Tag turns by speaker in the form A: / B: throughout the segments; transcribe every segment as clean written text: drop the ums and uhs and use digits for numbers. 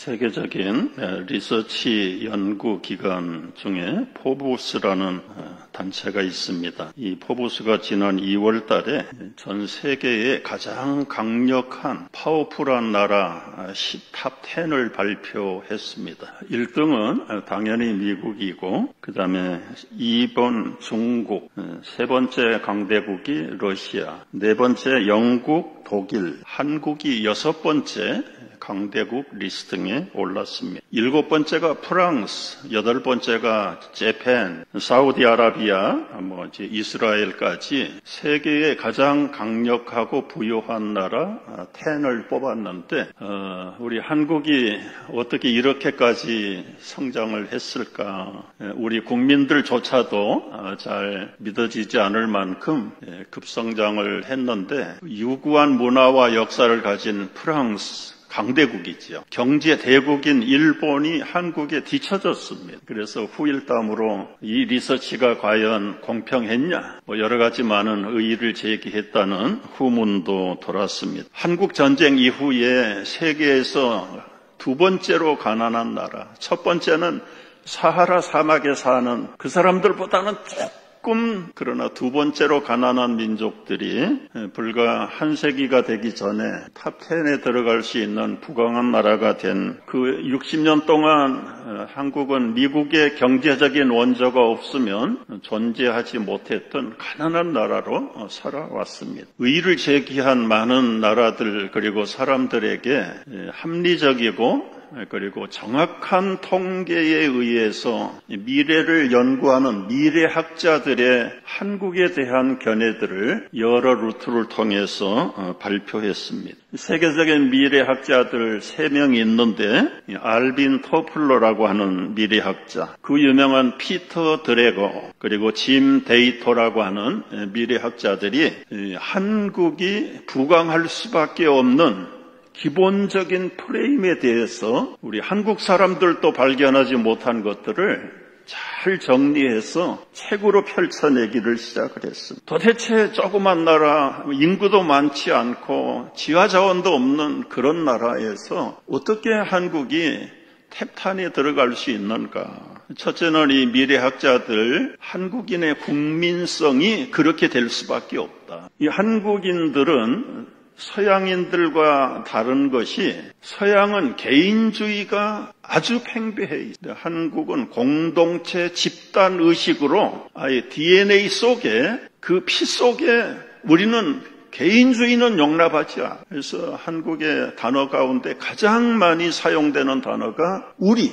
A: 세계적인 리서치 연구 기관 중에 포브스라는 단체가 있습니다. 이 포브스가 지난 2월 달에 전 세계의 가장 강력한 파워풀한 나라 탑 10을 발표했습니다. 1등은 당연히 미국이고, 그 다음에 2번 중국, 세 번째 강대국이 러시아, 네 번째 영국, 독일, 한국이 6번째 강대국 리스팅에 올랐습니다. 7번째가 프랑스, 8번째가 재팬, 사우디아라비아, 이스라엘까지 세계의 가장 강력하고 부유한 나라 10을 뽑았는데, 우리 한국이 어떻게 이렇게까지 성장을 했을까? 우리 국민들조차도 잘 믿어지지 않을 만큼 급성장을 했는데, 유구한 문화와 역사를 가진 프랑스, 강대국이지요. 경제 대국인 일본이 한국에 뒤처졌습니다. 그래서 후일담으로 이 리서치가 과연 공평했냐? 여러 가지 많은 의의를 제기했다는 후문도 돌았습니다. 한국 전쟁 이후에 세계에서 두 번째로 가난한 나라, 첫 번째는 사하라 사막에 사는 그 사람들보다는 그러나 두 번째로 가난한 민족들이 불과 한 세기가 되기 전에 탑 10에 들어갈 수 있는 부강한 나라가 된 그 60년 동안 한국은 미국의 경제적인 원조가 없으면 존재하지 못했던 가난한 나라로 살아왔습니다. 의의를 제기한 많은 나라들 그리고 사람들에게 합리적이고 그리고 정확한 통계에 의해서 미래를 연구하는 미래학자들의 한국에 대한 견해들을 여러 루트를 통해서 발표했습니다. 세계적인 미래학자들 3명이 있는데 알빈 토플러라고 하는 미래학자, 그 유명한 피터 드래거, 그리고 짐 데이터라고 하는 미래학자들이 한국이 부강할 수밖에 없는 기본적인 프레임에 대해서 우리 한국 사람들도 발견하지 못한 것들을 잘 정리해서 책으로 펼쳐내기를 시작을 했습니다. 도대체 조그만 나라, 인구도 많지 않고 지하자원도 없는 그런 나라에서 어떻게 한국이 탭10에 들어갈 수 있는가? 첫째는 이 미래학자들, 한국인의 국민성이 그렇게 될 수밖에 없다. 이 한국인들은 서양인들과 다른 것이 서양은 개인주의가 아주 팽배해 있어요. 한국은 공동체 집단의식으로 아예 DNA 속에 그 피 속에 우리는 개인주의는 용납하지 않아. 그래서 한국의 단어 가운데 가장 많이 사용되는 단어가 우리,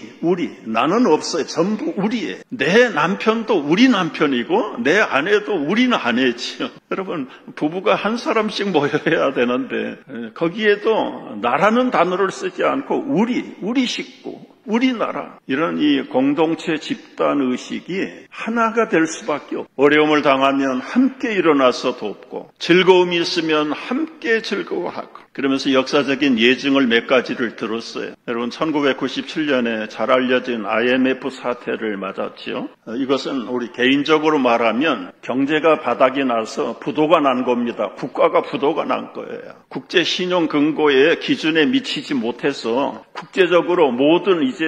A: 나는 없어요. 전부 우리예요. 내 남편도 우리 남편이고 내 아내도 우리는 아내지요. 여러분, 부부가 한 사람씩 모여야 되는데 거기에도 나라는 단어를 쓰지 않고 우리 식구, 우리나라, 이런 이 공동체 집단의식이 하나가 될 수밖에 없고, 어려움을 당하면 함께 일어나서 돕고, 즐거움이 있으면 함께 즐거워하고, 그러면서 역사적인 예증을 몇 가지를 들었어요. 여러분, 1997년에 잘 알려진 IMF 사태를 맞았지요. 이것은 우리 개인적으로 말하면 경제가 바닥이 나서 부도가 난 겁니다. 국가가 부도가 난 거예요. 국제 신용 금고의 기준에 미치지 못해서 국제적으로 모든 이제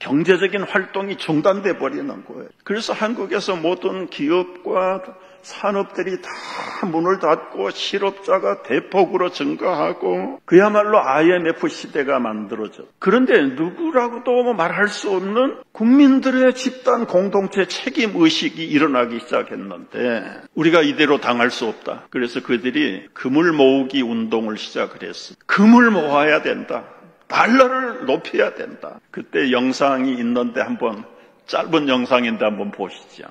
A: 경제적인 활동이 중단돼 버리는 거예요. 그래서 한국에서 모든 기업과 산업들이 다 문을 닫고 실업자가 대폭으로 증가하고 그야말로 IMF 시대가 만들어져. 그런데 누구라고도 말할 수 없는 국민들의 집단 공동체 책임 의식이 일어나기 시작했는데 우리가 이대로 당할 수 없다. 그래서 그들이 금을 모으기 운동을 시작을 했어. 금을 모아야 된다. 달러를 높여야 된다. 그때 영상이 있는데 한번 짧은 영상인데 한번 보시죠.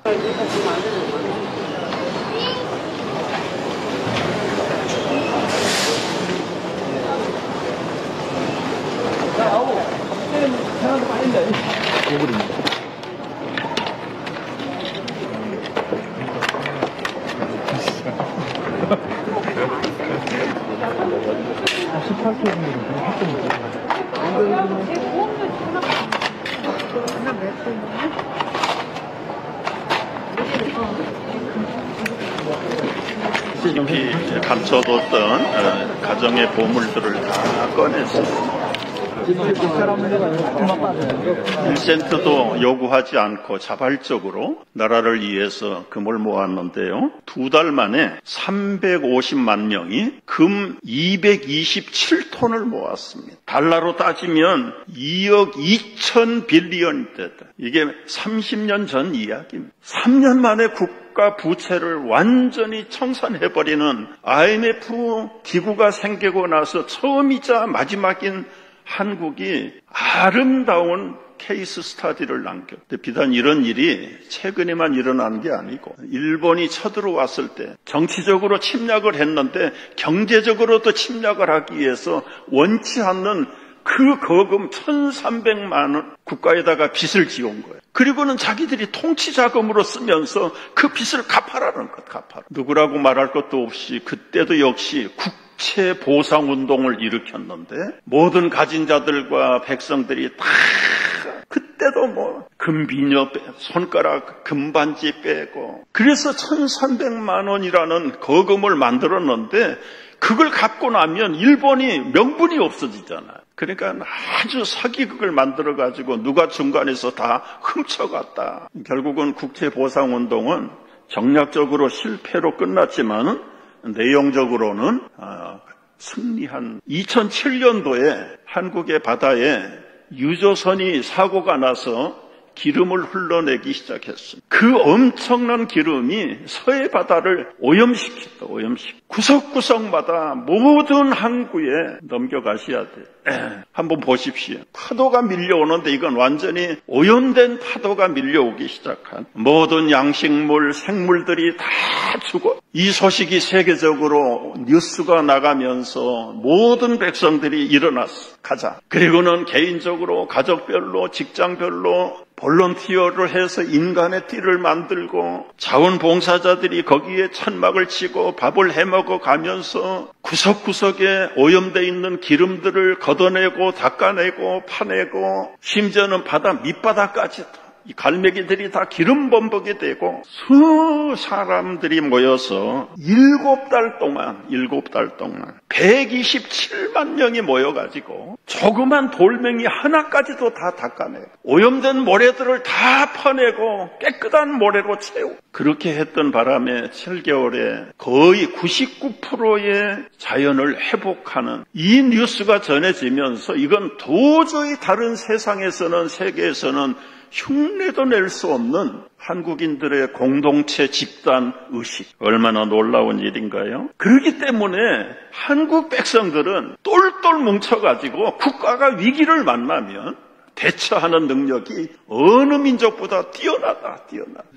A: 깊이 감춰뒀던 가정의 보물들을 다 꺼냈습니다. 1센트도 요구하지 않고 자발적으로 나라를 위해서 금을 모았는데요. 2달 만에 350만 명이 금 227톤을 모았습니다. 달러로 따지면 2억 2천 빌리언이 됐다. 이게 30년 전 이야기입니다. 3년 만에 국가 부채를 완전히 청산해버리는 IMF 기구가 생기고 나서 처음이자 마지막인 한국이 아름다운 케이스 스타디를 남겼대. 비단 이런 일이 최근에만 일어난 게 아니고 일본이 쳐들어왔을 때 정치적으로 침략을 했는데 경제적으로도 침략을 하기 위해서 원치 않는 그 거금 1,300만 원 국가에다가 빚을 지은 거예요. 그리고는 자기들이 통치 자금으로 쓰면서 그 빚을 갚아라는 것, 갚아라. 누구라고 말할 것도 없이 그때도 역시 국채 보상 운동을 일으켰는데 모든 가진 자들과 백성들이 다 그때도 뭐 금비녀 손가락 금반지 빼고 그래서 1,300만 원이라는 거금을 만들었는데 그걸 갖고 나면 일본이 명분이 없어지잖아요. 그러니까 아주 사기극을 만들어가지고 누가 중간에서 다 훔쳐갔다. 결국은 국채보상운동은 정략적으로 실패로 끝났지만 내용적으로는 승리한 2007년도에 한국의 바다에 유조선이 사고가 나서 기름을 흘러내기 시작했습니다. 그 엄청난 기름이 서해 바다를 오염시켰다. 구석구석마다 모든 항구에 넘겨가셔야 돼요. 한번 보십시오. 파도가 밀려오는데 이건 완전히 오염된 파도가 밀려오기 시작한 모든 양식물, 생물들이 다 죽어. 이 소식이 세계적으로 뉴스가 나가면서 모든 백성들이 일어났어. 가자. 그리고는 개인적으로, 가족별로, 직장별로 볼런티어를 해서 인간의 띠를 만들고 자원봉사자들이 거기에 천막을 치고 밥을 해먹어 가면서 구석구석에 오염되어 있는 기름들을 걷어내고 닦아내고 파내고 심지어는 바다 밑바닥까지도 이 갈매기들이 다 기름 범벅이 되고 사람들이 모여서 7달 동안 127만 명이 모여가지고 조그만 돌멩이 하나까지도 다 닦아내고 오염된 모래들을 다 퍼내고 깨끗한 모래로 채우고 그렇게 했던 바람에 7개월에 거의 99%의 자연을 회복하는 이 뉴스가 전해지면서 이건 도저히 다른 세상에서는 세계에서는 흉내도 낼 수 없는 한국인들의 공동체 집단 의식. 얼마나 놀라운 일인가요? 그렇기 때문에 한국 백성들은 똘똘 뭉쳐가지고 국가가 위기를 만나면 대처하는 능력이 어느 민족보다 뛰어나다.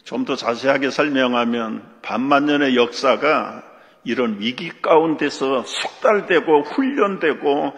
A: 좀 더 자세하게 설명하면 반만년의 역사가 이런 위기 가운데서 숙달되고 훈련되고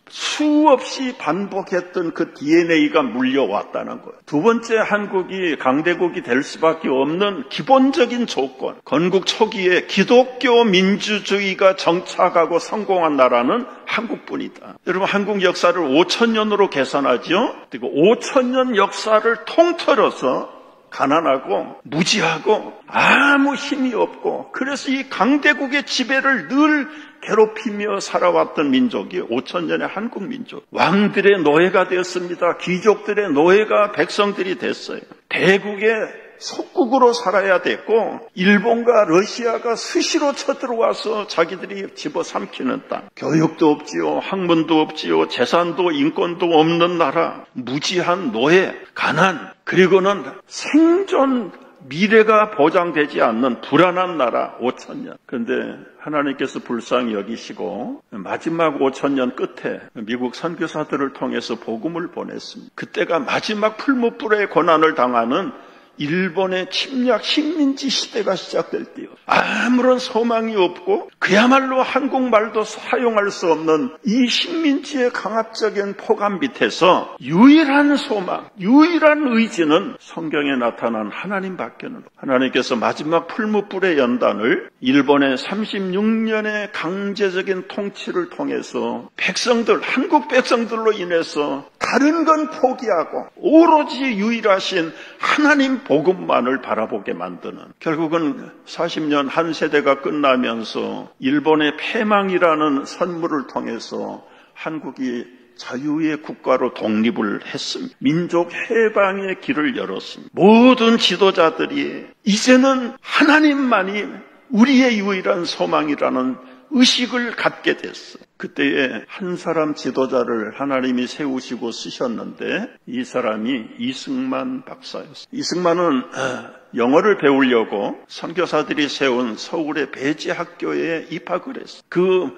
A: 수없이 반복했던 그 DNA가 물려왔다는 거예요. 두 번째, 한국이 강대국이 될 수밖에 없는 기본적인 조건, 건국 초기에 기독교 민주주의가 정착하고 성공한 나라는 한국뿐이다. 여러분, 한국 역사를 5,000년으로 계산하죠. 그리고 5,000년 역사를 통틀어서 가난하고 무지하고 아무 힘이 없고 그래서 이 강대국의 지배를 늘 괴롭히며 살아왔던 민족이 5,000년의 한국 민족. 왕들의 노예가 되었습니다. 귀족들의 노예가 백성들이 됐어요. 대국의 속국으로 살아야 됐고 일본과 러시아가 수시로 쳐들어와서 자기들이 집어삼키는 땅. 교육도 없지요. 학문도 없지요. 재산도 인권도 없는 나라. 무지한 노예, 가난. 그리고는 생존 미래가 보장되지 않는 불안한 나라 5,000년. 그런데 하나님께서 불쌍히 여기시고 마지막 5,000년 끝에 미국 선교사들을 통해서 복음을 보냈습니다. 그때가 마지막 풀무불의 고난을 당하는 일본의 침략 식민지 시대가 시작될 때요. 아무런 소망이 없고 그야말로 한국말도 사용할 수 없는 이 식민지의 강압적인 포감 밑에서 유일한 소망, 유일한 의지는 성경에 나타난 하나님밖에는 없어요. 하나님께서 마지막 풀무불의 연단을 일본의 36년의 강제적인 통치를 통해서 백성들, 한국 백성들로 인해서 다른 건 포기하고 오로지 유일하신 하나님 복음만을 바라보게 만드는, 결국은 40년 한 세대가 끝나면서 일본의 패망이라는 선물을 통해서 한국이 자유의 국가로 독립을 했습니다. 민족 해방의 길을 열었습니다. 모든 지도자들이 이제는 하나님만이 우리의 유일한 소망이라는 의식을 갖게 됐어요. 그때에 한 사람 지도자를 하나님이 세우시고 쓰셨는데 이 사람이 이승만 박사였어요. 이승만은 영어를 배우려고 선교사들이 세운 서울의 배지학교에 입학을 했어요. 그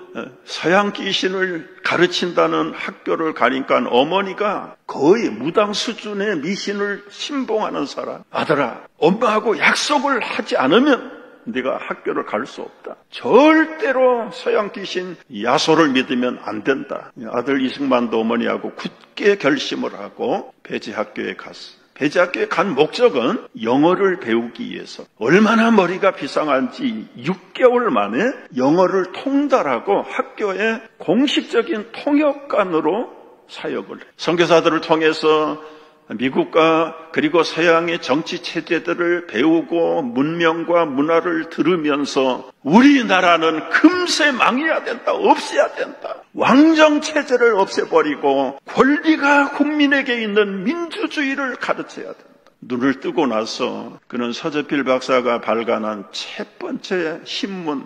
A: 서양 귀신을 가르친다는 학교를 가니까 어머니가 거의 무당 수준의 미신을 신봉하는 사람. 아들아, 엄마하고 약속을 하지 않으면 네가 학교를 갈 수 없다. 절대로 서양 귀신 야소를 믿으면 안 된다. 아들 이승만도 어머니하고 굳게 결심을 하고 배지학교에 갔어. 배지학교에 간 목적은 영어를 배우기 위해서. 얼마나 머리가 비상한지 6개월 만에 영어를 통달하고 학교의 공식적인 통역관으로 사역을 해. 선교사들을 통해서 미국과 그리고 서양의 정치 체제들을 배우고 문명과 문화를 들으면서 우리나라는 금세 망해야 된다, 없애야 된다. 왕정 체제를 없애버리고 권리가 국민에게 있는 민주주의를 가르쳐야 된다. 눈을 뜨고 나서 그는 서재필 박사가 발간한 첫 번째 신문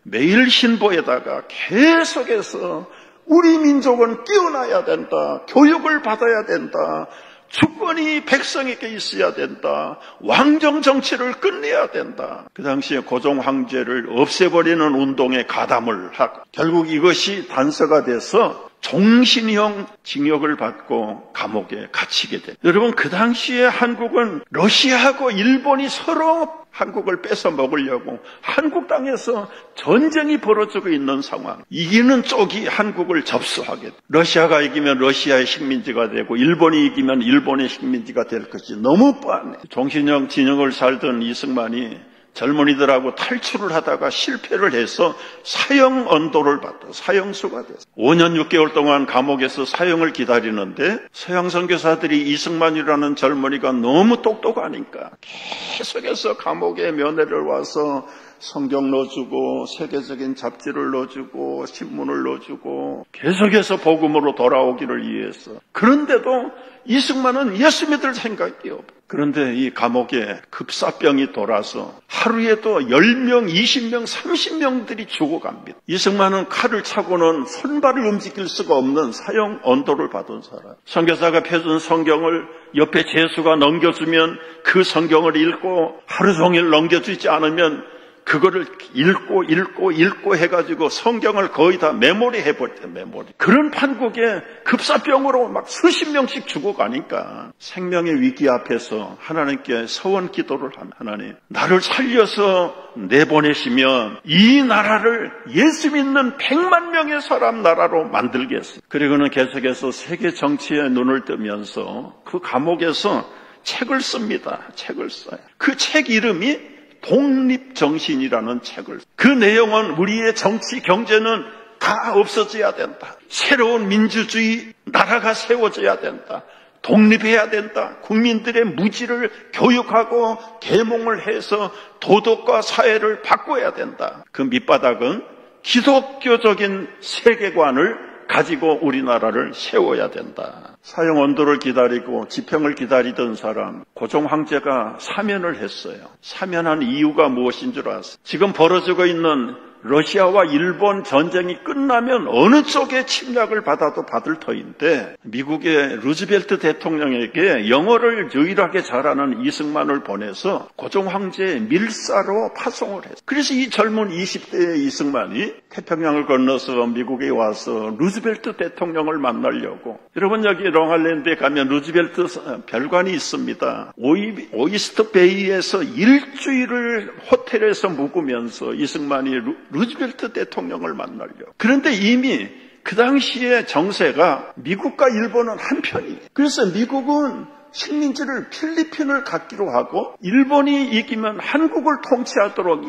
A: 매일신보에다가 계속해서 우리 민족은 깨어나야 된다, 교육을 받아야 된다, 주권이 백성에게 있어야 된다, 왕정 정치를 끝내야 된다. 그 당시에 고종 황제를 없애버리는 운동에 가담을 하고 결국 이것이 단서가 돼서 종신형 징역을 받고 감옥에 갇히게 돼. 여러분, 그 당시에 한국은 러시아하고 일본이 서로 한국을 뺏어 먹으려고 한국 땅에서 전쟁이 벌어지고 있는 상황. 이기는 쪽이 한국을 접수하게 돼. 러시아가 이기면 러시아의 식민지가 되고 일본이 이기면 일본의 식민지가 될 것이 너무 뻔해. 종신형 징역을 살던 이승만이 젊은이들하고 탈출을 하다가 실패를 해서 사형 언도를 받고 사형수가 됐어요. 5년 6개월 동안 감옥에서 사형을 기다리는데 서양 선교사들이 이승만이라는 젊은이가 너무 똑똑하니까 계속해서 감옥에 면회를 와서 성경 넣어주고 세계적인 잡지를 넣어주고 신문을 넣어주고 계속해서 복음으로 돌아오기를 위해서. 그런데도 이승만은 예수 믿을 생각이 없어요. 그런데 이 감옥에 급사병이 돌아서 하루에도 10명, 20명, 30명들이 죽어갑니다. 이승만은 칼을 차고는 손발을 움직일 수가 없는 사형 언도를 받은 사람. 선교사가 펴준 성경을 옆에 제수가 넘겨주면 그 성경을 읽고 하루 종일 넘겨주지 않으면 그거를 읽고 해가지고 성경을 거의 다 메모리 해버렸대요, 메모리. 그런 판국에 급사병으로 막 수십 명씩 죽어가니까 생명의 위기 앞에서 하나님께 서원 기도를 하면 하나님, 나를 살려서 내보내시면 이 나라를 예수 믿는 100만 명의 사람 나라로 만들겠어요. 그리고는 계속해서 세계 정치에 눈을 뜨면서 그 감옥에서 책을 씁니다. 책을 써요. 그 책 이름이 독립정신이라는 책을. 그 내용은 우리의 정치, 경제는 다 없어져야 된다. 새로운 민주주의 나라가 세워져야 된다. 독립해야 된다. 국민들의 무지를 교육하고 계몽을 해서 도덕과 사회를 바꿔야 된다. 그 밑바닥은 기독교적인 세계관을 가지고 우리나라를 세워야 된다. 사형 언도를 기다리고 집행을 기다리던 사람, 고종 황제가 사면을 했어요. 사면한 이유가 무엇인 줄 아세요? 지금 벌어지고 있는 러시아와 일본 전쟁이 끝나면 어느 쪽에 침략을 받아도 받을 터인데 미국의 루즈벨트 대통령에게 영어를 유일하게 잘하는 이승만을 보내서 고종 황제의 밀사로 파송을 했어요. 그래서 이 젊은 20대의 이승만이 태평양을 건너서 미국에 와서 루즈벨트 대통령을 만나려고. 여러분, 여기 롱아일랜드에 가면 루즈벨트 별관이 있습니다. 오이스트 베이에서 일주일을 호텔에서 묵으면서 이승만이 루즈벨트 대통령을 만나려고. 그런데 이미 그 당시의 정세가 미국과 일본은 한편이에요. 그래서 미국은 식민지를 필리핀을 갖기로 하고 일본이 이기면 한국을 통치하도록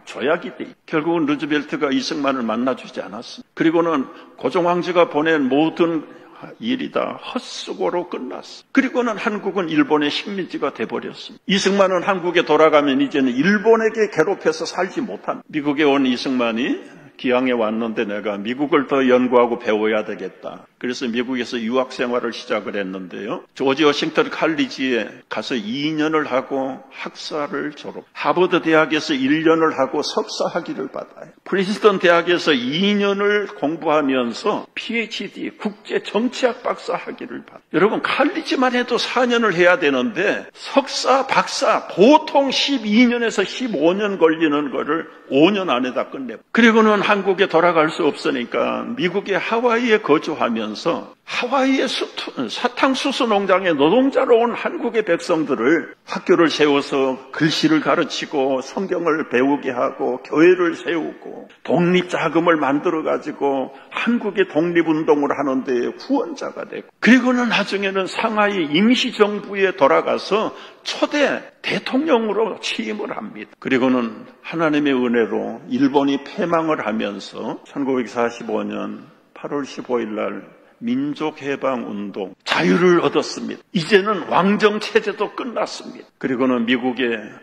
A: 조약이 돼. 결국은 루즈벨트가 이승만을 만나주지 않았어. 그리고는 고종 황제가 보낸 모든 일이 다 헛수고로 끝났어. 그리고는 한국은 일본의 식민지가 돼버렸습니다. 이승만은 한국에 돌아가면 이제는 일본에게 괴롭혀서 살지 못한. 미국에 온 이승만이 기왕에 왔는데 내가 미국을 더 연구하고 배워야 되겠다. 그래서 미국에서 유학 생활을 시작을 했는데요. 조지 워싱턴 칼리지에 가서 2년을 하고 학사를 졸업, 하버드 대학에서 1년을 하고 석사 학위를 받아요. 프린스턴 대학에서 2년을 공부하면서 PhD 국제 정치학 박사 학위를 받아요. 여러분, 칼리지만 해도 4년을 해야 되는데 석사, 박사 보통 12년에서 15년 걸리는 거를 5년 안에다 끝내고, 그리고는 한국에 돌아갈 수 없으니까 미국의 하와이에 거주하면서 하와이의 사탕수수 농장의 노동자로 온 한국의 백성들을 학교를 세워서 글씨를 가르치고 성경을 배우게 하고 교회를 세우고 독립자금을 만들어가지고 한국의 독립운동을 하는데 후원자가 되고, 그리고는 나중에는 상하이 임시정부에 돌아가서 초대 대통령으로 취임을 합니다. 그리고는 하나님의 은혜로 일본이 패망을 하면서 1945년 8월 15일 날 민족해방운동, 자유를 얻었습니다. 이제는 왕정체제도 끝났습니다. 그리고는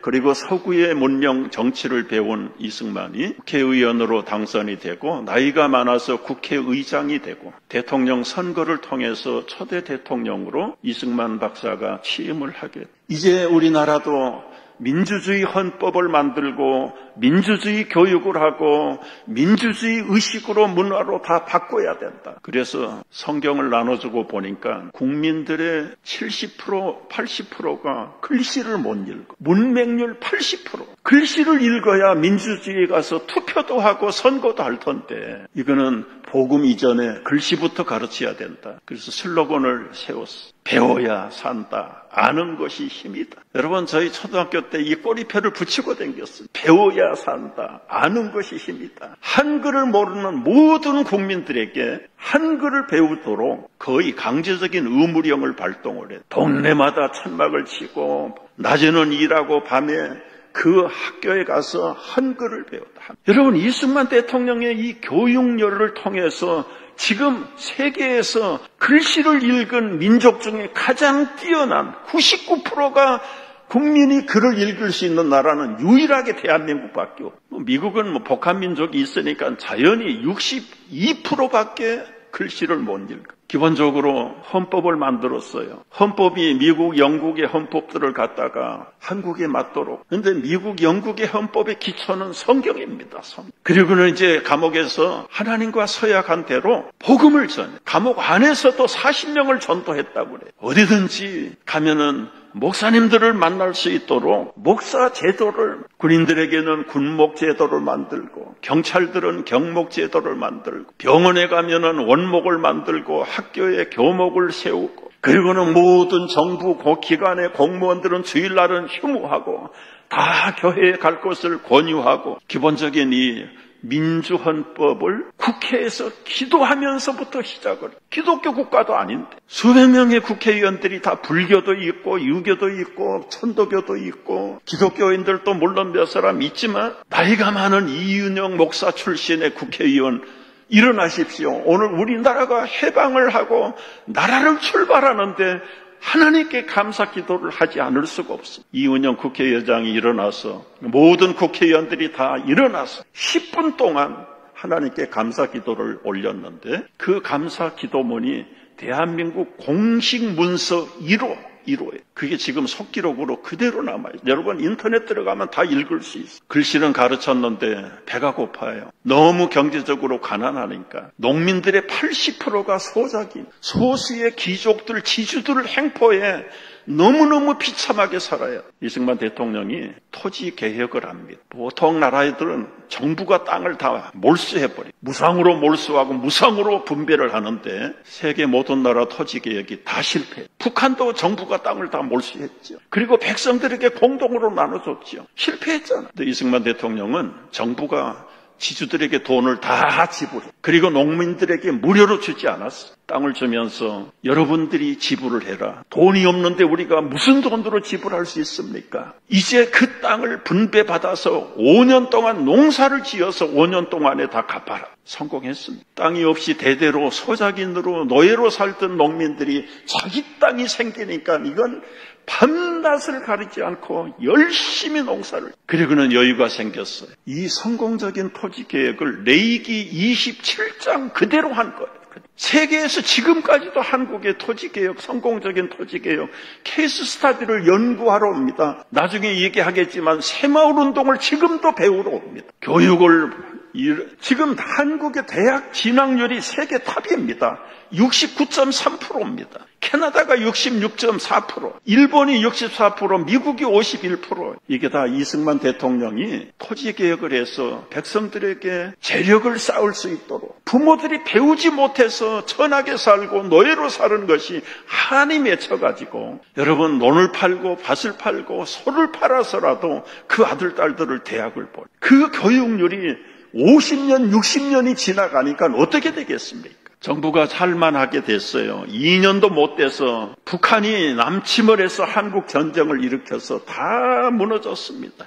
A: 그리고 서구의 문명 정치를 배운 이승만이 국회의원으로 당선이 되고 나이가 많아서 국회의장이 되고 대통령 선거를 통해서 초대 대통령으로 이승만 박사가 취임을 하게 됩니다. 이제 우리나라도 민주주의 헌법을 만들고 민주주의 교육을 하고 민주주의 의식으로 문화로 다 바꿔야 된다. 그래서 성경을 나눠주고 보니까 국민들의 70%, 80%가 글씨를 못 읽고, 문맹률 80%. 글씨를 읽어야 민주주의에 가서 투표도 하고 선거도 할 텐데 이거는 복음 이전에 글씨부터 가르쳐야 된다. 그래서 슬로건을 세웠어. 배워야 산다. 아는 것이 힘이다. 여러분, 저희 초등학교 때 이 꼬리표를 붙이고 다녔어요. 배워야 산다. 아는 것이 힘이다. 한글을 모르는 모든 국민들에게 한글을 배우도록 거의 강제적인 의무령을 발동을 해요. 동네마다 천막을 치고 낮에는 일하고 밤에 그 학교에 가서 한글을 배웠다. 여러분, 이승만 대통령의 이 교육열을 통해서 지금 세계에서 글씨를 읽은 민족 중에 가장 뛰어난 99%가 국민이 글을 읽을 수 있는 나라는 유일하게 대한민국밖에 없고, 미국은 복합민족이 있으니까 자연히 62%밖에 글씨를 못 읽어. 기본적으로 헌법을 만들었어요. 헌법이 미국, 영국의 헌법들을 갖다가 한국에 맞도록. 그런데 미국, 영국의 헌법의 기초는 성경입니다. 그리고는 이제 감옥에서 하나님과 서약한 대로 복음을 전해. 감옥 안에서도 40명을 전도했다고 그래요. 어디든지 가면은 목사님들을 만날 수 있도록 목사 제도를, 군인들에게는 군목 제도를 만들고, 경찰들은 경목 제도를 만들고, 병원에 가면은 원목을 만들고, 학교에 교목을 세우고, 그리고는 모든 정부 기관의 공무원들은 주일날은 휴무하고 다 교회에 갈 것을 권유하고, 기본적인 이 민주헌법을 국회에서 기도하면서부터 시작을. 기독교 국가도 아닌데 수백 명의 국회의원들이 다 불교도 있고 유교도 있고 천도교도 있고, 기독교인들도 물론 몇 사람 있지만 나이가 많은 이윤영 목사 출신의 국회의원, 일어나십시오. 오늘 우리나라가 해방을 하고 나라를 출발하는데 하나님께 감사 기도를 하지 않을 수가 없습니다. 이은영 국회의장이 일어나서, 모든 국회의원들이 다 일어나서 10분 동안 하나님께 감사 기도를 올렸는데, 그 감사 기도문이 대한민국 공식 문서 1호예요. 그게 지금 속기록으로 그대로 남아요. 여러분, 인터넷 들어가면 다 읽을 수 있어요. 글씨는 가르쳤는데 배가 고파요. 너무 경제적으로 가난하니까. 농민들의 80%가 소작인, 소수의 귀족들, 지주들 행포에 너무너무 비참하게 살아요. 이승만 대통령이 토지 개혁을 합니다. 보통 나라들은 정부가 땅을 다 몰수해버려요. 무상으로 몰수하고 무상으로 분배를 하는데 세계 모든 나라 토지 개혁이 다 실패해요. 북한도 정부가 땅을 다 몰수했죠. 그리고 백성들에게 공동으로 나눠줬죠. 실패했잖아요. 근데 이승만 대통령은 정부가 지주들에게 돈을 다 지불해. 그리고 농민들에게 무료로 주지 않았어. 땅을 주면서 여러분들이 지불을 해라. 돈이 없는데 우리가 무슨 돈으로 지불할 수 있습니까? 이제 그 땅을 분배받아서 5년 동안 농사를 지어서 5년 동안에 다 갚아라. 성공했습니다. 땅이 없이 대대로 소작인으로 노예로 살던 농민들이 자기 땅이 생기니까 이건 밤낮을 가리지 않고 열심히 농사를, 그리고는 여유가 생겼어요. 이 성공적인 토지 계획을 레위기 27장 그대로 한 거예요. 있거든요. 세계에서 지금까지도 한국의 토지개혁, 성공적인 토지개혁, 케이스 스타디를 연구하러 옵니다. 나중에 얘기하겠지만 새마을운동을 지금도 배우러 옵니다. 교육을 지금 한국의 대학 진학률이 세계 탑입니다. 69.3%입니다. 캐나다가 66.4%, 일본이 64%, 미국이 51%. 이게 다 이승만 대통령이 토지개혁을 해서 백성들에게 재력을 쌓을 수 있도록, 부모들이 배우지 못해서 천하게 살고 노예로 사는 것이 한이 맺혀가지고 여러분 논을 팔고 밭을 팔고 소를 팔아서라도 그 아들 딸들을 대학을 보내. 그 교육률이 50년, 60년이 지나가니까 어떻게 되겠습니까? 정부가 살만하게 됐어요. 2년도 못 돼서 북한이 남침을 해서 한국 전쟁을 일으켜서 다 무너졌습니다.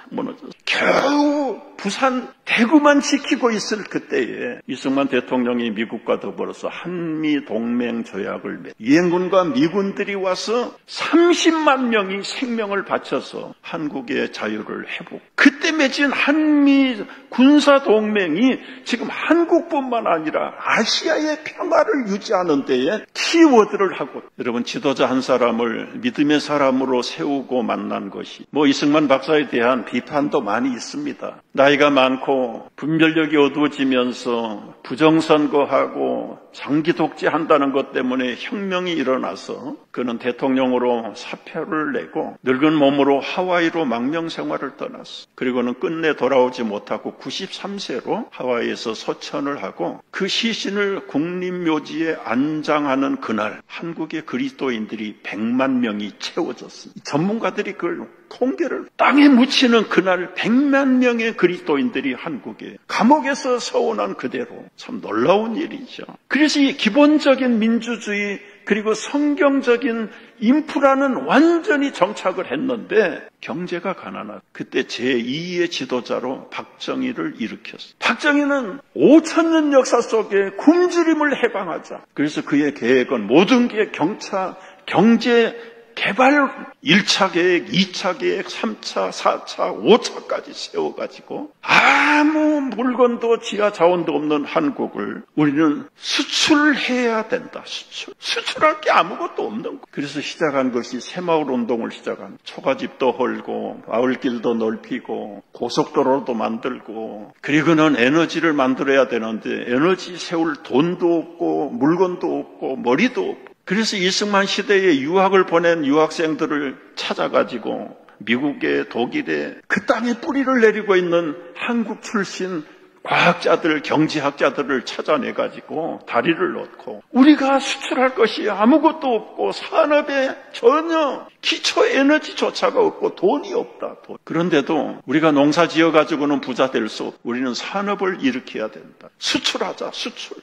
A: 겨우 부산, 대구만 지키고 있을 그때에 이승만 대통령이 미국과 더불어서 한미 동맹 조약을 맺. 유엔군과 미군들이 와서 30만 명이 생명을 바쳐서 한국의 자유를 회복. 그때 맺은 한미 군사 동맹이 지금 한국뿐만 아니라 아시아의 평화를 유지하는 데에 키워드를 하고, 여러분 지도자 한 사람을 믿음의 사람으로 세우고 만난 것이 이승만 박사에 대한 비판도 많이 있습니다. 나이가 많고 분별력이 어두워지면서 부정선거하고 장기 독재한다는 것 때문에 혁명이 일어나서 그는 대통령으로 사표를 내고 늙은 몸으로 하와이로 망명생활을 떠났어. 그리고는 끝내 돌아오지 못하고 93세로 하와이에서 소천을 하고 그 시신을 국립묘지에 안장하는 그날 한국의 그리스도인들이 100만 명이 채워졌습니다. 전문가들이 그걸 통계를 땅에 묻히는 그날 100만 명의 그리스도인들이 한국에 감옥에서 서원한 그대로. 참 놀라운 일이죠. 그래서 이 기본적인 민주주의 그리고 성경적인 인프라는 완전히 정착을 했는데 경제가 가난하다. 그때 제2의 지도자로 박정희를 일으켰어요. 박정희는 5천년 역사 속에 굶주림을 해방하자. 그래서 그의 계획은 모든 게 경제 개발 1차 계획, 2차 계획, 3차, 4차, 5차까지 세워가지고 아무 물건도 지하 자원도 없는 한국을 우리는 수출해야 된다. 수출할 게 아무것도 없는 거. 그래서 시작한 것이 새마을 운동을 시작한. 초가집도 헐고 마을길도 넓히고 고속도로도 만들고, 그리고는 에너지를 만들어야 되는데 에너지 세울 돈도 없고 물건도 없고 머리도 없고. 그래서 이승만 시대에 유학을 보낸 유학생들을 찾아가지고 미국에, 독일에 그 땅에 뿌리를 내리고 있는 한국 출신 과학자들, 경제학자들을 찾아내가지고 다리를 놓고 우리가 수출할 것이 아무것도 없고 산업에 전혀 기초 에너지조차가 없고 돈이 없다. 그런데도 우리가 농사 지어가지고는 부자 될 수 없고 우리는 산업을 일으켜야 된다. 수출하자,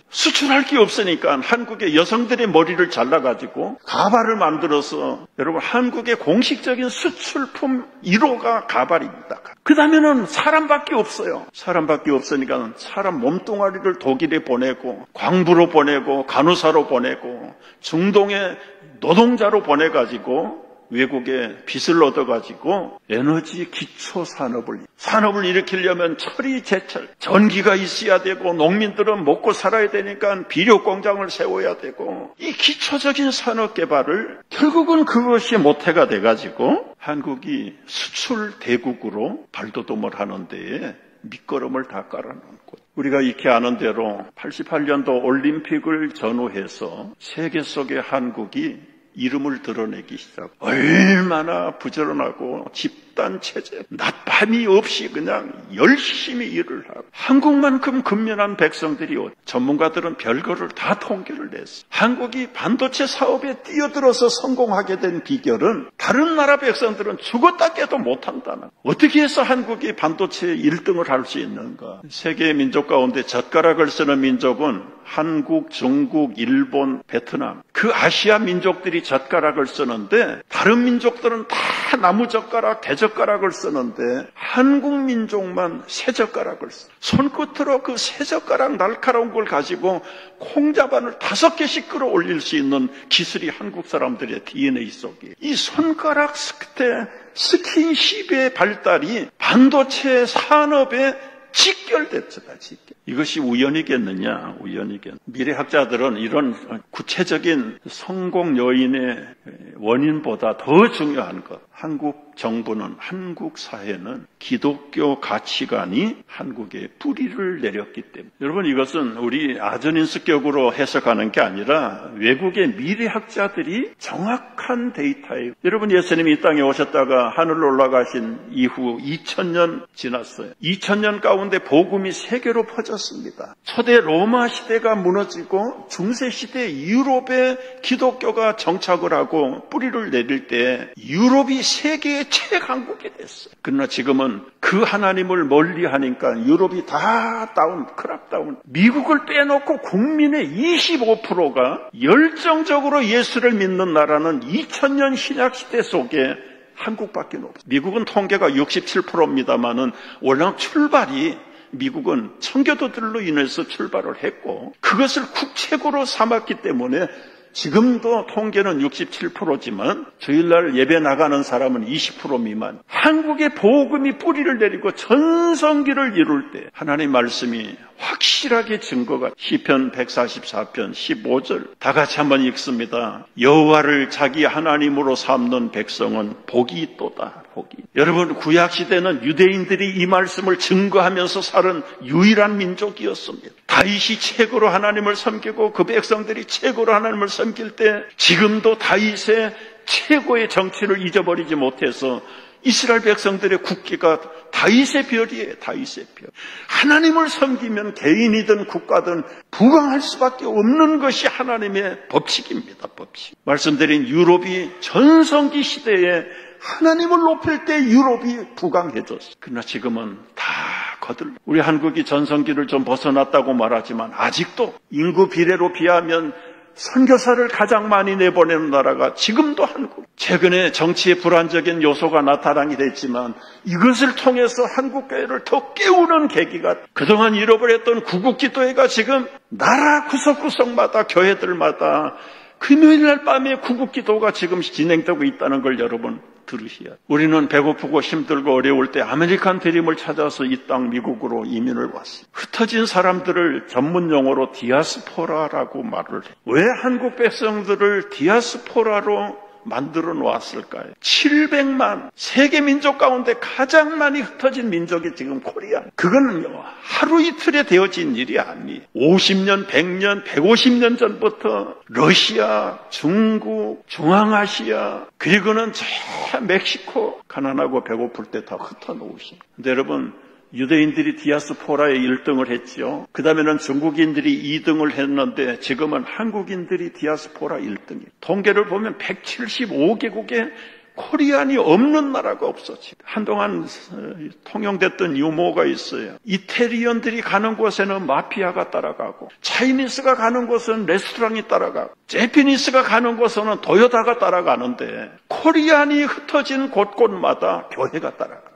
A: 수출할 게 없으니까 한국의 여성들의 머리를 잘라가지고 가발을 만들어서, 여러분 한국의 공식적인 수출품 1호가 가발입니다. 그 다음에는 사람밖에 없어요. 사람밖에 없으니까 사람 몸뚱아리를 독일에 보내고 광부로 보내고 간호사로 보내고 중동에 노동자로 보내가지고 외국에 빚을 얻어가지고 에너지 기초 산업을 일으키려면 철이 제철, 전기가 있어야 되고 농민들은 먹고 살아야 되니까 비료 공장을 세워야 되고, 이 기초적인 산업 개발을 결국은 그것이 모태가 돼가지고 한국이 수출 대국으로 발돋움을 하는 데에 밑거름을 다 깔아놓고, 우리가 익히 아는 대로 88년도 올림픽을 전후해서 세계 속의 한국이 이름을 드러내기 시작. 얼마나 부지런하고 집단체제, 낮밤이 없이 그냥 열심히 일을 하고, 한국만큼 근면한 백성들이, 전문가들은 별거를 다 통계를 냈어. 한국이 반도체 사업에 뛰어들어서 성공하게 된 비결은 다른 나라 백성들은 죽었다 깨도 못한다는. 어떻게 해서 한국이 반도체 1등을 할 수 있는가? 세계 민족 가운데 젓가락을 쓰는 민족은 한국, 중국, 일본, 베트남, 그 아시아 민족들이 젓가락을 쓰는데 다른 민족들은 다 나무젓가락, 대젓가락을 쓰는데 한국 민족만 새젓가락을 써. 손끝으로 그 새젓가락 날카로운 걸 가지고 콩자반을 5개씩 끌어올릴 수 있는 기술이 한국 사람들의 DNA 속에. 이 손가락 스킨십의 발달이 반도체 산업의 직결됐죠. 이것이 우연이겠느냐? 우연이겠느냐? 미래학자들은 이런 구체적인 성공 요인의 원인보다 더 중요한 것, 한국 정부는, 한국 사회는 기독교 가치관이 한국에 뿌리를 내렸기 때문에, 여러분, 이것은 우리 아전인수격으로 해석하는 게 아니라 외국의 미래학자들이 정확한 데이터예요. 여러분, 예수님이 이 땅에 오셨다가 하늘로 올라가신 이후 2000년 지났어요. 2000년 가운데 복음이 세계로 퍼졌습니다. 초대 로마 시대가 무너지고 중세 시대 유럽에 기독교가 정착을 하고 뿌리를 내릴 때 유럽이 세계의 최강국이 됐어요. 그러나 지금은 그 하나님을 멀리 하니까 유럽이 다 크락다운. 미국을 빼놓고 국민의 25%가 열정적으로 예수를 믿는 나라는 2000년 신약시대 속에 한국밖에 없어요. 미국은 통계가 67%입니다만은 워낙 출발이, 미국은 청교도들로 인해서 출발을 했고 그것을 국책으로 삼았기 때문에 지금도 통계는 67%지만 주일날 예배 나가는 사람은 20% 미만. 한국의 복음이 뿌리를 내리고 전성기를 이룰 때 하나님 말씀이 확실하게 증거가, 시편 144편 15절 다 같이 한번 읽습니다. 여호와를 자기 하나님으로 삼는 백성은 복이 있도다. 복이. 여러분, 구약시대는 유대인들이 이 말씀을 증거하면서 살은 유일한 민족이었습니다. 다윗이 최고로 하나님을 섬기고 그 백성들이 최고로 하나님을 섬길 때 지금도 다윗의 최고의 정치를 잊어버리지 못해서 이스라엘 백성들의 국기가 다윗의 별이에요. 다윗의 별. 하나님을 섬기면 개인이든 국가든 부강할 수밖에 없는 것이 하나님의 법칙입니다. 법칙. 말씀드린 유럽이 전성기 시대에 하나님을 높일 때 유럽이 부강해졌어요. 그러나 지금은 다 우리 한국이 전성기를 좀 벗어났다고 말하지만 아직도 인구 비례로 비하면 선교사를 가장 많이 내보내는 나라가 지금도 한국. 최근에 정치의 불안적인 요소가 나타나게 됐지만 이것을 통해서 한국교회를 더 깨우는 계기가, 그동안 잃어버렸던 구국기도회가 지금 나라 구석구석마다, 교회들마다 금요일날 밤에 구국기도가 지금 진행되고 있다는 걸 여러분 들으셔야. 우리는 배고프고 힘들고 어려울 때 아메리칸 드림을 찾아서 이 땅 미국으로 이민을 왔어요. 흩어진 사람들을 전문 용어로 디아스포라라고 말을 해요. 왜 한국 백성들을 디아스포라로 만들어 놓았을까요? 700만, 세계 민족 가운데 가장 많이 흩어진 민족이 지금 코리아. 그거는요, 하루 이틀에 되어진 일이 아니에요. 50년, 100년, 150년 전부터 러시아, 중국, 중앙아시아, 그리고는 저 멕시코, 가난하고 배고플 때 다 흩어놓으신. 근데 여러분, 유대인들이 디아스포라에 1등을 했지요. 그 다음에는 중국인들이 2등을 했는데 지금은 한국인들이 디아스포라 1등이에요. 통계를 보면 175개국에 코리안이 없는 나라가 없었지. 한동안 통용됐던 유머가 있어요. 이태리언들이 가는 곳에는 마피아가 따라가고, 차이니스가 가는 곳은 레스토랑이 따라가고, 재피니스가 가는 곳에는 도요타가 따라가는데 코리안이 흩어진 곳곳마다 교회가 따라가요.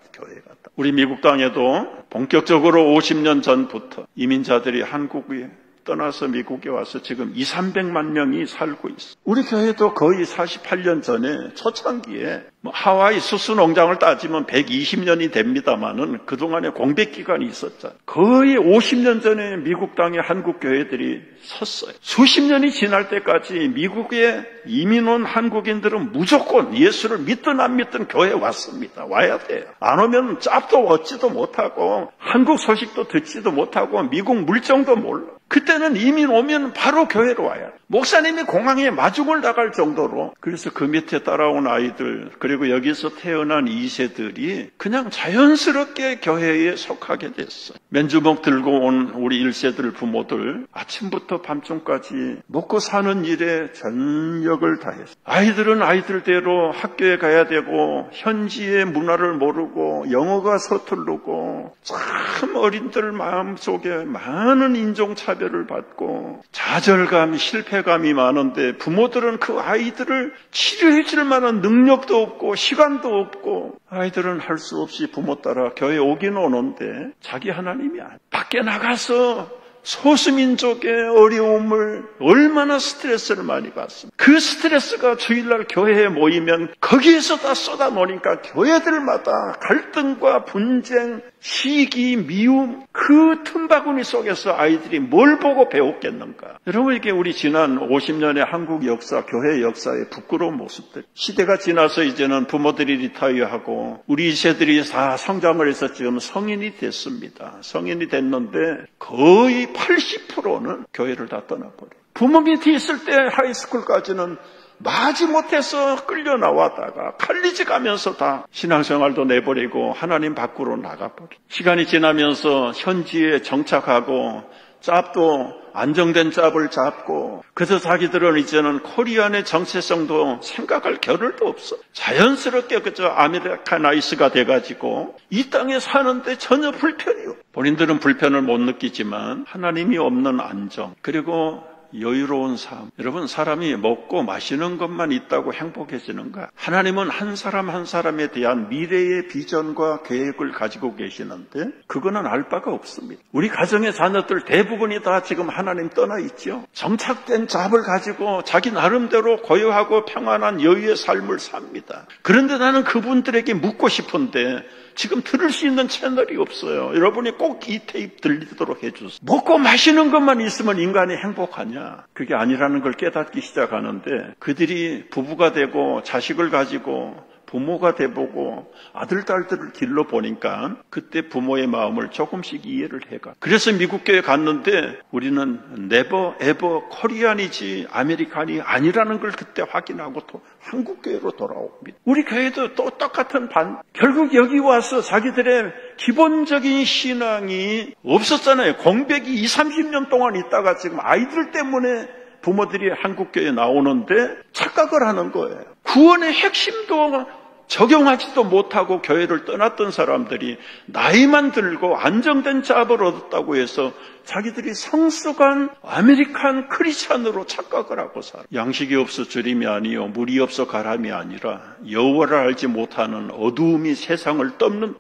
A: 우리 미국 땅에도 본격적으로 50년 전부터 이민자들이 한국에 떠나서 미국에 와서 지금 200~300만 명이 살고 있어. 우리 교회도 거의 48년 전에 초창기에 하와이 수수 농장을 따지면 120년이 됩니다만은 그동안에 공백 기간이 있었잖아요. 거의 50년 전에 미국 땅에 한국 교회들이 섰어요. 수십 년이 지날 때까지 미국에 이민 온 한국인들은 무조건 예수를 믿든 안 믿든 교회에 왔습니다. 와야 돼요. 안 오면 짭도 얻지도 못하고 한국 소식도 듣지도 못하고 미국 물정도 몰라. 그때는 이민 오면 바로 교회로 와야 돼. 목사님이 공항에 마중을 나갈 정도로. 그래서 그 밑에 따라온 아이들, 그리고 여기서 태어난 2세들이 그냥 자연스럽게 교회에 속하게 됐어. 맨주먹 들고 온 우리 1세들 부모들 아침부터 밤중까지 먹고 사는 일에 전력을 다했어. 아이들은 아이들대로 학교에 가야 되고 현지의 문화를 모르고 영어가 서투르고 참 어린들 마음속에 많은 인종차별을 받고 좌절감, 실패감이 많은데 부모들은 그 아이들을 치료해 줄 만한 능력도 없고 시간도 없고 아이들은 할 수 없이 부모 따라 교회 오긴 오는데 자기 하나님이 아니야. 밖에 나가서 소수민족의 어려움을 얼마나 스트레스를 많이 받습니다. 그 스트레스가 주일날 교회에 모이면 거기에서 다 쏟아놓으니까 교회들마다 갈등과 분쟁, 시기, 미움, 그 틈바구니 속에서 아이들이 뭘 보고 배웠겠는가. 여러분, 이게 우리 지난 50년의 한국 역사, 교회 역사의 부끄러운 모습들. 시대가 지나서 이제는 부모들이 리타이어하고 우리 세들이 다 성장을 해서 지금 성인이 됐습니다. 성인이 됐는데 거의 80%는 교회를 다 떠나버려요. 부모 밑에 있을 때 하이스쿨까지는 마지 못해서 끌려 나왔다가 칼리지 가면서 다 신앙생활도 내버리고 하나님 밖으로 나가버려. 시간이 지나면서 현지에 정착하고 짭도 안정된 짭을 잡고, 그래서 자기들은 이제는 코리안의 정체성도 생각할 겨를도 없어. 자연스럽게 그저 아메리카나이스가 돼가지고 이 땅에 사는데 전혀 불편이 없어. 본인들은 불편을 못 느끼지만 하나님이 없는 안정, 그리고 여유로운 삶. 여러분, 사람이 먹고 마시는 것만 있다고 행복해지는가? 하나님은 한 사람 한 사람에 대한 미래의 비전과 계획을 가지고 계시는데 그거는 알 바가 없습니다. 우리 가정의 자녀들 대부분이 다 지금 하나님 떠나 있죠. 정착된 잡을 가지고 자기 나름대로 고요하고 평안한 여유의 삶을 삽니다. 그런데 나는 그분들에게 묻고 싶은데 지금 들을 수 있는 채널이 없어요. 여러분이 꼭 이 테이프 들리도록 해주세요. 먹고 마시는 것만 있으면 인간이 행복하냐? 그게 아니라는 걸 깨닫기 시작하는데, 그들이 부부가 되고 자식을 가지고 부모가 돼보고 아들, 딸들을 길러보니까 그때 부모의 마음을 조금씩 이해를 해가. 그래서 미국 교회 갔는데 우리는 네버 에버 코리안이지 아메리칸이 아니라는 걸 그때 확인하고 또 한국 교회로 돌아옵니다. 우리 교회도 또 똑같은 결국 여기 와서 자기들의 기본적인 신앙이 없었잖아요. 공백이 20-30년 동안 있다가 지금 아이들 때문에 부모들이 한국 교회에 나오는데 착각을 하는 거예요. 구원의 핵심도 적용하지도 못하고 교회를 떠났던 사람들이 나이만 들고 안정된 잡을 얻었다고 해서 자기들이 성숙한 아메리칸 크리스찬으로 착각을 하고 살아. 양식이 없어 주림이 아니요 물이 없어 가람이 아니라 여호와를 알지 못하는 어두움이 세상을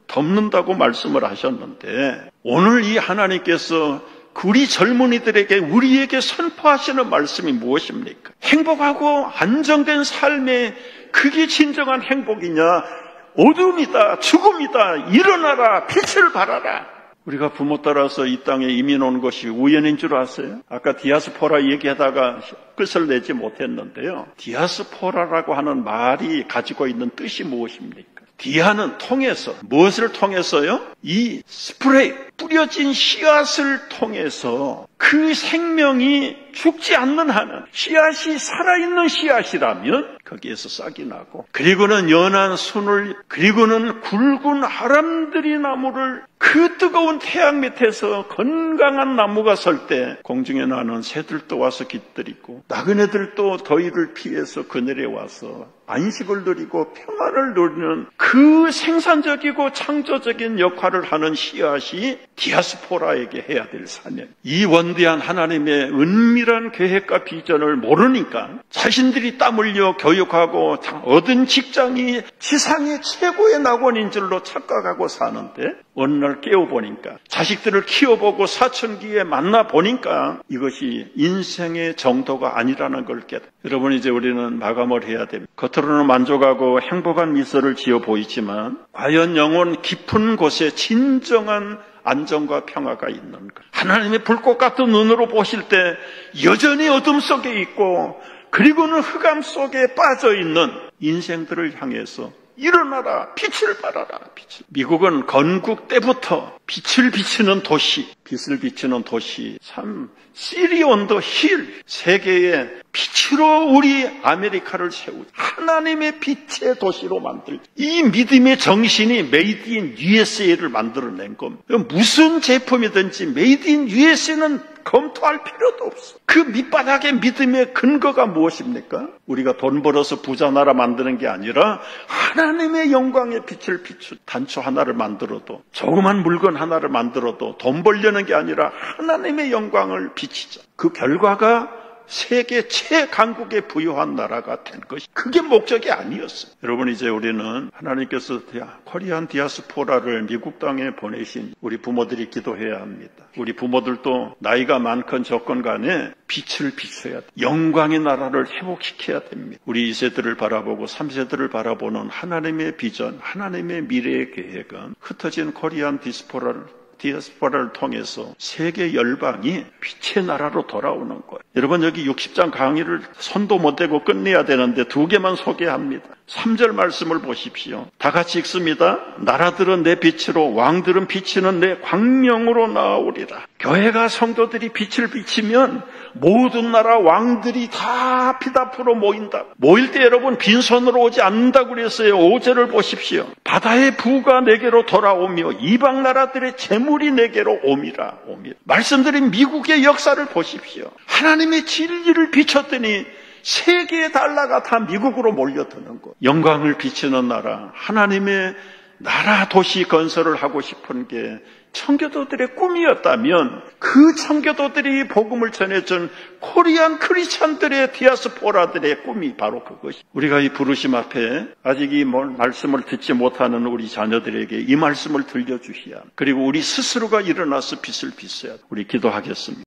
A: 덮는다고 말씀을 하셨는데, 오늘 이 하나님께서 우리 젊은이들에게, 우리에게 선포하시는 말씀이 무엇입니까? 행복하고 안정된 삶에 그게 진정한 행복이냐? 어둠이다, 죽음이다, 일어나라, 빛을 발하라. 우리가 부모 따라서 이 땅에 이민 온 것이 우연인 줄 아세요? 아까 디아스포라 얘기하다가 끝을 내지 못했는데요. 디아스포라라고 하는 말이 가지고 있는 뜻이 무엇입니까? 디아는 통해서, 무엇을 통해서요? 이 스프레이, 뿌려진 씨앗을 통해서 그 생명이 죽지 않는 한은, 씨앗이 살아있는 씨앗이라면 거기에서 싹이 나고, 그리고는 연한 순을, 그리고는 굵은 아람들이 나무를, 그 뜨거운 태양 밑에서 건강한 나무가 설 때 공중에 나는 새들도 와서 깃들이고 나그네들도 더위를 피해서 그늘에 와서 안식을 누리고 평안을 누리는 그 생산적이고 창조적인 역할을 하는 씨앗이 디아스포라에게 해야 될 사명. 이 원대한 하나님의 은밀한 계획과 비전을 모르니까 자신들이 땀 흘려 교육하고 얻은 직장이 지상의 최고의 낙원인 줄로 착각하고 사는데, 어느 날 깨어보니까, 자식들을 키워보고 사춘기에 만나보니까 이것이 인생의 정도가 아니라는 걸 깨닫. 여러분, 이제 우리는 마감을 해야 됩니다. 겉으로는 만족하고 행복한 미소를 지어 보이지만 과연 영혼 깊은 곳에 진정한 안정과 평화가 있는 것. 하나님의 불꽃 같은 눈으로 보실 때 여전히 어둠 속에 있고, 그리고는 흑암 속에 빠져 있는 인생들을 향해서 일어나라, 빛을 발하라, 빛을. 미국은 건국 때부터 빛을 비치는 도시, 빛을 비치는 도시, 참 시리 온 더 힐, 세계의 빛으로 우리 아메리카를 세우자. 하나님의 빛의 도시로 만들. 이 믿음의 정신이 메이드 인 USA를 만들어낸 겁니다. 무슨 제품이든지 메이드 인 USA는 검토할 필요도 없어. 그 밑바닥의 믿음의 근거가 무엇입니까? 우리가 돈 벌어서 부자 나라 만드는 게 아니라 하나님의 영광의 빛을 비추. 단추 하나를 만들어도, 조그만 물건 하나를 만들어도 돈 벌려는 게 아니라 하나님의 영광을 비치자. 그 결과가 세계 최강국에 부유한 나라가 된 것이 그게 목적이 아니었어요. 여러분, 이제 우리는 하나님께서 코리안 디아스포라를 미국 땅에 보내신 우리 부모들이 기도해야 합니다. 우리 부모들도 나이가 많건 적건 간에 빛을 비춰야 돼. 영광의 나라를 회복시켜야 됩니다. 우리 2세들을 바라보고 3세들을 바라보는 하나님의 비전, 하나님의 미래의 계획은 흩어진 코리안 디아스포라를 통해서 세계 열방이 빛의 나라로 돌아오는 거예요. 여러분, 여기 60장 강의를 손도 못 대고 끝내야 되는데 2개만 소개합니다. 3절 말씀을 보십시오. 다 같이 읽습니다. 나라들은 내 빛으로, 왕들은 비치는 내 광명으로 나오리라. 교회가 성도들이 빛을 비치면 모든 나라 왕들이 다 빛 앞으로 모인다. 모일 때 여러분 빈손으로 오지 않는다고 그랬어요. 5절을 보십시오. 바다의 부가 내게로 돌아오며 이방 나라들의 재물이 내게로 오미라. 말씀드린 미국의 역사를 보십시오. 하나님의 진리를 비췄더니 세계의 달러가 다 미국으로 몰려드는 것. 영광을 비치는 나라, 하나님의 나라 도시 건설을 하고 싶은 게 청교도들의 꿈이었다면 그 청교도들이 복음을 전해준 코리안 크리스천들의 디아스포라들의 꿈이 바로 그것이. 우리가 이 부르심 앞에 아직 이 말씀을 듣지 못하는 우리 자녀들에게 이 말씀을 들려주셔야, 그리고 우리 스스로가 일어나서 빛을 비춰야. 우리 기도하겠습니다.